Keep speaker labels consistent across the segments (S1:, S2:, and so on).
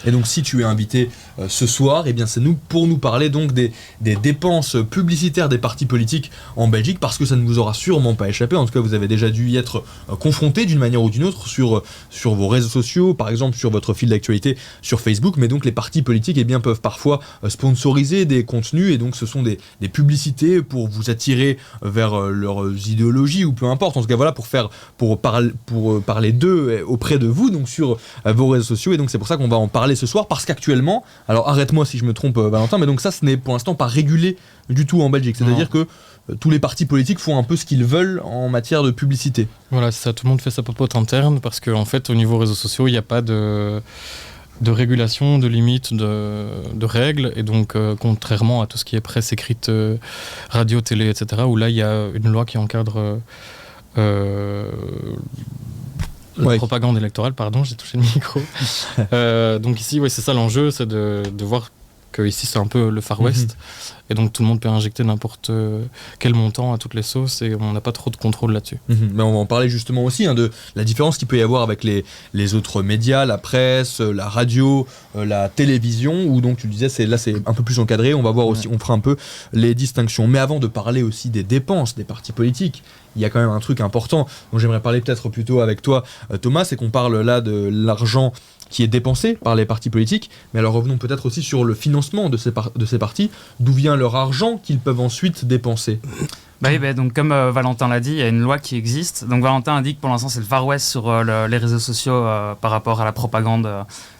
S1: Et donc si tu es invité ce soir, eh bien c'est pour nous parler donc des dépenses publicitaires des partis politiques en Belgique, parce que ça ne vous aura sûrement pas échappé, en tout cas vous avez déjà dû y être confronté d'une manière ou d'une autre sur vos réseaux sociaux, par exemple sur votre fil d'actualité sur Facebook, mais donc les partis politiques eh bien, peuvent parfois sponsoriser des contenus, et donc ce sont des publicités pour vous attirer vers leurs idéologies, ou peu importe, en tout cas voilà, pour parler d'eux auprès de vous, donc sur vos réseaux sociaux. Et donc c'est pour ça qu'on va en parler ce soir, parce qu'actuellement, alors arrête-moi si je me trompe Valentin, mais donc ça ce n'est pour l'instant pas régulé du tout en Belgique, c'est-à-dire que tous les partis politiques font un peu ce qu'ils veulent en matière de publicité.
S2: Voilà, c'est ça, tout le monde fait sa popote interne, parce qu'en fait au niveau réseaux sociaux il n'y a pas de régulation, de limites, de règles, et donc contrairement à tout ce qui est presse écrite, radio, télé, etc., où là il y a une loi qui encadre la propagande électorale, pardon, j'ai touché le micro. Donc ici, c'est ça l'enjeu, c'est de voir que ici c'est un peu le Far West, et donc tout le monde peut injecter n'importe quel montant à toutes les sauces, et on n'a pas trop de contrôle là-dessus.
S1: Mais on va en parler justement aussi de la différence qu'il peut y avoir avec les autres médias, la presse, la radio, la télévision, où donc tu disais c'est un peu plus encadré. On va voir aussi, on fera un peu les distinctions. Mais avant de parler aussi des dépenses des partis politiques, il y a quand même un truc important dont j'aimerais parler peut-être plutôt avec toi, Thomas, c'est qu'on parle là de l'argent qui est dépensé par les partis politiques, mais alors revenons peut-être aussi sur le financement de ces partis, d'où vient leur argent qu'ils peuvent ensuite dépenser.
S3: Donc comme Valentin l'a dit, il y a une loi qui existe. Donc Valentin indique pour l'instant c'est le Far West sur les réseaux sociaux par rapport à la propagande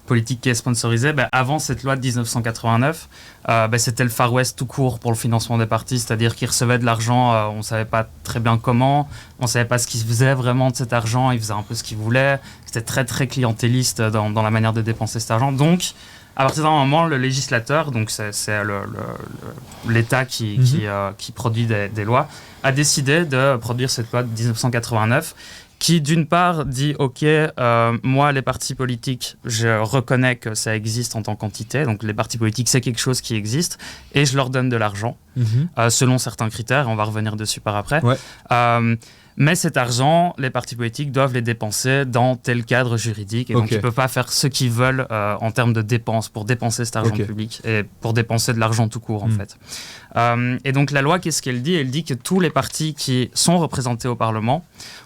S3: politique qui est sponsorisée. Avant cette loi de 1989, c'était le Far West tout court pour le financement des partis, c'est-à-dire qu'ils recevaient de l'argent, on ne savait pas très bien comment, on ne savait pas ce qu'ils faisaient vraiment de cet argent, ils faisaient un peu ce qu'ils voulaient, c'était très très clientéliste dans la manière de dépenser cet argent. Donc à partir d'un moment, le législateur, donc c'est l'État qui produit des lois, a décidé de produire cette loi de 1989 qui, d'une part, dit « Ok, moi, les partis politiques, je reconnais que ça existe en tant qu'entité. Donc, les partis politiques, c'est quelque chose qui existe. Et je leur donne de l'argent, selon certains critères. On va revenir dessus par après. Ouais. Mais cet argent, les partis politiques doivent les dépenser dans tel cadre juridique. Et donc, ils ne peuvent pas faire ce qu'ils veulent en termes de dépenses pour dépenser cet argent public et pour dépenser de l'argent tout court, en fait. Et donc, la loi, qu'est-ce qu'elle dit ? Elle dit que tous les partis qui sont représentés au Parlement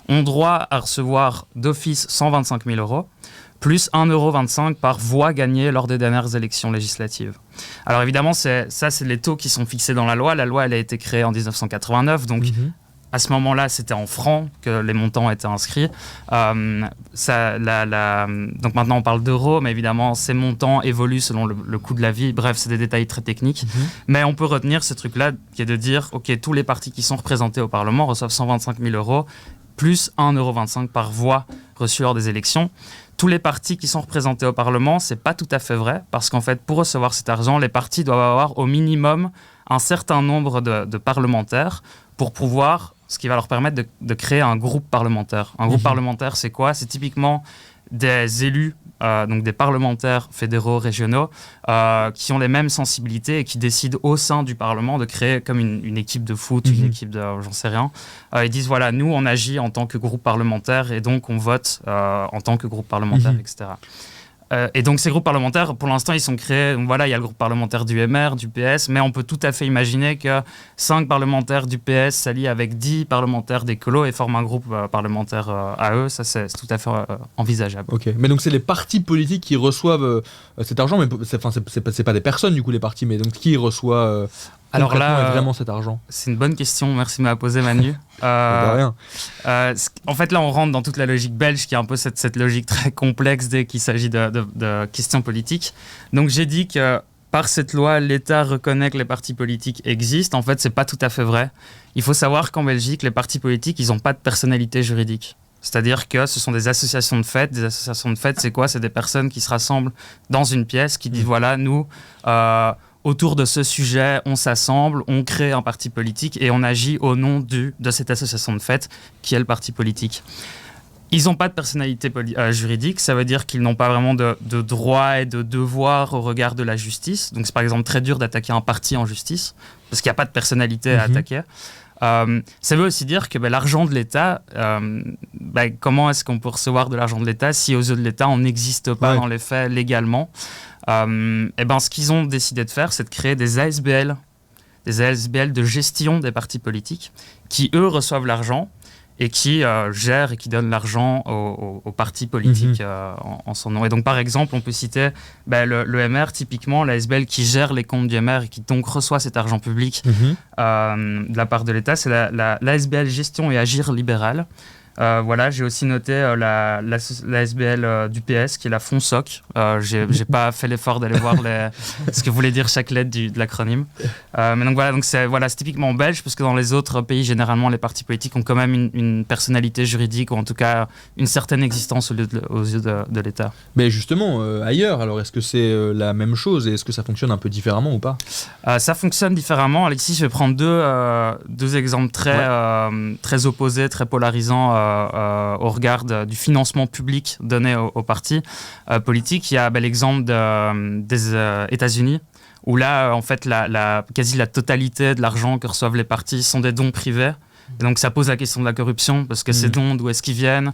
S3: ont droit à recevoir d'office 125 000 € plus 1,25 € par voix gagnée lors des dernières élections législatives. Alors, évidemment, c'est les taux qui sont fixés dans la loi. La loi, elle a été créée en 1989, donc... À ce moment-là, c'était en francs que les montants étaient inscrits. Donc maintenant, on parle d'euros, mais évidemment, ces montants évoluent selon le coût de la vie. Bref, c'est des détails très techniques. Mais on peut retenir ce truc-là, qui est de dire, OK, tous les partis qui sont représentés au Parlement reçoivent 125 000 € plus 1,25 € par voix reçue lors des élections. Tous les partis qui sont représentés au Parlement, c'est pas tout à fait vrai, parce qu'en fait, pour recevoir cet argent, les partis doivent avoir au minimum un certain nombre de parlementaires pour pouvoir... ce qui va leur permettre de créer un groupe parlementaire. Un groupe parlementaire, c'est quoi ? C'est typiquement des élus, donc des parlementaires fédéraux, régionaux, qui ont les mêmes sensibilités et qui décident au sein du Parlement de créer comme une équipe de foot, une équipe de j'en sais rien. Ils disent, voilà, nous, on agit en tant que groupe parlementaire et donc on vote en tant que groupe parlementaire, etc. Et donc ces groupes parlementaires, pour l'instant, ils sont créés. Donc voilà, il y a le groupe parlementaire du MR, du PS, mais on peut tout à fait imaginer que 5 parlementaires du PS s'allient avec 10 parlementaires des colos et forment un groupe parlementaire à eux. Ça, c'est tout à fait envisageable.
S1: Ok, mais donc c'est les partis politiques qui reçoivent cet argent, mais c'est pas des personnes du coup les partis, mais donc qui reçoit
S3: alors là,
S1: vraiment cet argent ?
S3: C'est une bonne question, merci de me la poser Manu.
S1: Rien.
S3: En fait là on rentre dans toute la logique belge qui est un peu cette logique très complexe dès qu'il s'agit de questions politiques. Donc j'ai dit que par cette loi l'État reconnaît que les partis politiques existent. En fait c'est pas tout à fait vrai. Il faut savoir qu'en Belgique les partis politiques ils n'ont pas de personnalité juridique. C'est-à-dire que ce sont des associations de fait. Des associations de fait c'est quoi ? C'est des personnes qui se rassemblent dans une pièce qui disent voilà nous... autour de ce sujet, on s'assemble, on crée un parti politique et on agit au nom de cette association de fait qui est le parti politique. Ils n'ont pas de personnalité juridique, ça veut dire qu'ils n'ont pas vraiment de droits et de devoirs au regard de la justice. Donc c'est par exemple très dur d'attaquer un parti en justice parce qu'il n'y a pas de personnalité à attaquer. Ça veut aussi dire que l'argent de l'État, comment est-ce qu'on peut recevoir de l'argent de l'État si aux yeux de l'État on n'existe pas dans les faits légalement ? Et ben, ce qu'ils ont décidé de faire, c'est de créer des ASBL de gestion des partis politiques, qui eux reçoivent l'argent et qui gèrent et qui donnent l'argent aux partis politiques en son nom. Et donc par exemple, on peut citer le MR, typiquement l'ASBL qui gère les comptes du MR et qui donc reçoit cet argent public de la part de l'État, c'est l'ASBL Gestion et Agir Libéral. Voilà, j'ai aussi noté la SBL du PS, qui est la FONSOC. J'ai pas fait l'effort d'aller voir ce que voulait dire chaque lettre de l'acronyme. Mais donc voilà, c'est typiquement belge, parce que dans les autres pays, généralement, les partis politiques ont quand même une personnalité juridique, ou en tout cas une certaine existence aux yeux de l'État.
S1: Mais justement, ailleurs, alors est-ce que c'est la même chose et est-ce que ça fonctionne un peu différemment ou pas ?
S3: Ça fonctionne différemment. Alexis, je vais prendre deux exemples très opposés, très polarisants au regard du financement public donné aux partis politiques. Il y a l'exemple des États-Unis, où là, en fait, quasi la totalité de l'argent que reçoivent les partis sont des dons privés. Et donc ça pose la question de la corruption, parce que ces dons, d'où est-ce qu'ils viennent,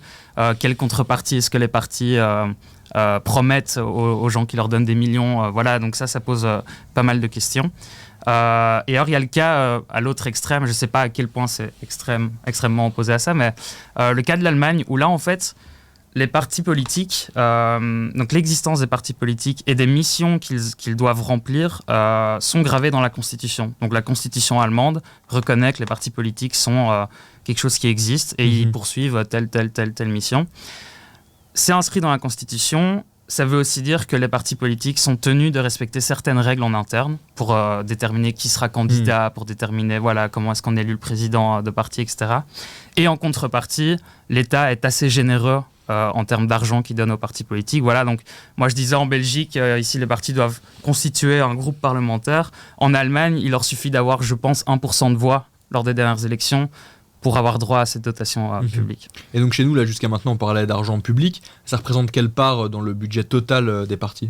S3: quelle contrepartie est-ce que les partis promettent aux gens qui leur donnent des millions, voilà, donc ça pose pas mal de questions. Et alors il y a le cas à l'autre extrême, je ne sais pas à quel point c'est extrêmement opposé à ça, mais le cas de l'Allemagne, où là en fait les partis politiques, donc l'existence des partis politiques et des missions qu'ils doivent remplir sont gravées dans la Constitution. Donc la Constitution allemande reconnaît que les partis politiques sont quelque chose qui existe et ils poursuivent telle mission. C'est inscrit dans la Constitution. Ça veut aussi dire que les partis politiques sont tenus de respecter certaines règles en interne pour déterminer qui sera candidat, pour déterminer comment est-ce qu'on élit le président de parti, etc. Et en contrepartie, l'État est assez généreux en termes d'argent qu'il donne aux partis politiques. Voilà, donc moi je disais en Belgique, ici les partis doivent constituer un groupe parlementaire. En Allemagne, il leur suffit d'avoir, je pense, 1% de voix lors des dernières élections pour avoir droit à cette dotation publique.
S1: Et donc chez nous, là, jusqu'à maintenant, on parlait d'argent public. Ça représente quelle part dans le budget total des partis ?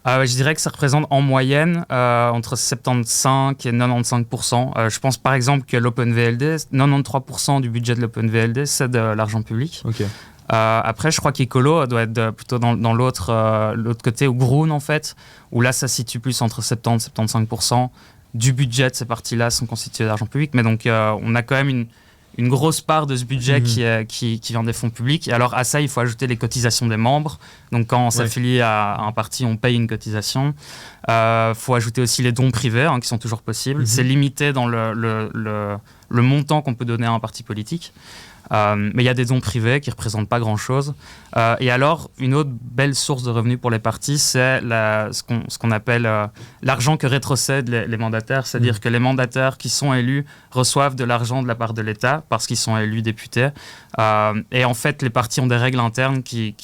S3: Je dirais que ça représente en moyenne entre 75 et 95%. Je pense par exemple que l'OpenVLD, 93% du budget de l'OpenVLD, c'est de l'argent public.
S1: Okay.
S3: Après, je crois qu'Ecolo doit être plutôt dans l'autre côté, ou Groen en fait, où là, ça se situe plus entre 70 et 75% du budget de ces partis-là sont constitués d'argent public. Mais donc, on a quand même une grosse part de ce budget qui vient des fonds publics. Et alors, à ça, il faut ajouter les cotisations des membres. Donc, quand on s'affilie à un parti, on paye une cotisation. Il faut ajouter aussi les dons privés, qui sont toujours possibles. C'est limité dans le montant qu'on peut donner à un parti politique. Mais il y a des dons privés qui ne représentent pas grand-chose. Et alors, une autre belle source de revenus pour les partis, c'est ce qu'on appelle l'argent que rétrocèdent les mandataires. C'est-à-dire que les mandataires qui sont élus reçoivent de l'argent de la part de l'État parce qu'ils sont élus députés. Et en fait, les partis ont des règles internes qui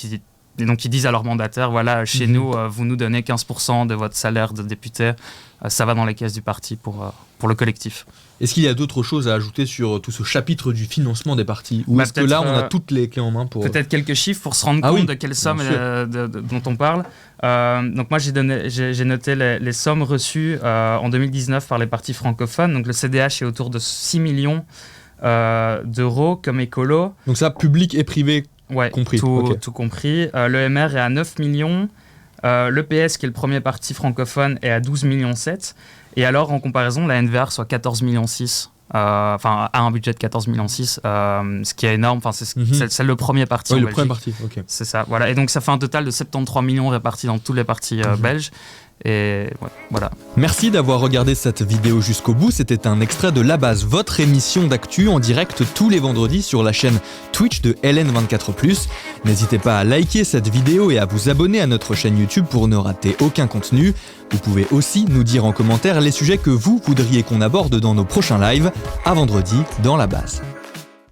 S3: disent à leurs mandataires, voilà, chez nous, vous nous donnez 15% de votre salaire de député. Ça va dans les caisses du parti pour le collectif.
S1: Est-ce qu'il y a d'autres choses à ajouter sur tout ce chapitre du financement des partis ? Ou est-ce que là, on a toutes les clés en main pour...
S3: Peut-être quelques chiffres pour se rendre compte de quelles sommes dont on parle. Donc moi, j'ai noté les sommes reçues en 2019 par les partis francophones. Donc le CDH est autour de 6 millions d'euros comme écolo.
S1: Donc ça, public et privé compris.
S3: Tout compris. Le MR est à 9 millions. Le PS, qui est le premier parti francophone, est à 12,7 millions. Et alors, en comparaison, la NVR soit 14,6 millions. A un budget de 14,6 millions, ce qui est énorme. C'est le premier parti en Belgique.
S1: Le premier parti, ok.
S3: C'est ça, voilà. Et donc, ça fait un total de 73 millions répartis dans tous les partis belges. Et voilà.
S1: Merci d'avoir regardé cette vidéo jusqu'au bout. C'était un extrait de La Base, votre émission d'actu en direct tous les vendredis sur la chaîne Twitch de LN24+. N'hésitez pas à liker cette vidéo et à vous abonner à notre chaîne YouTube pour ne rater aucun contenu. Vous pouvez aussi nous dire en commentaire les sujets que vous voudriez qu'on aborde dans nos prochains lives. À vendredi dans La Base.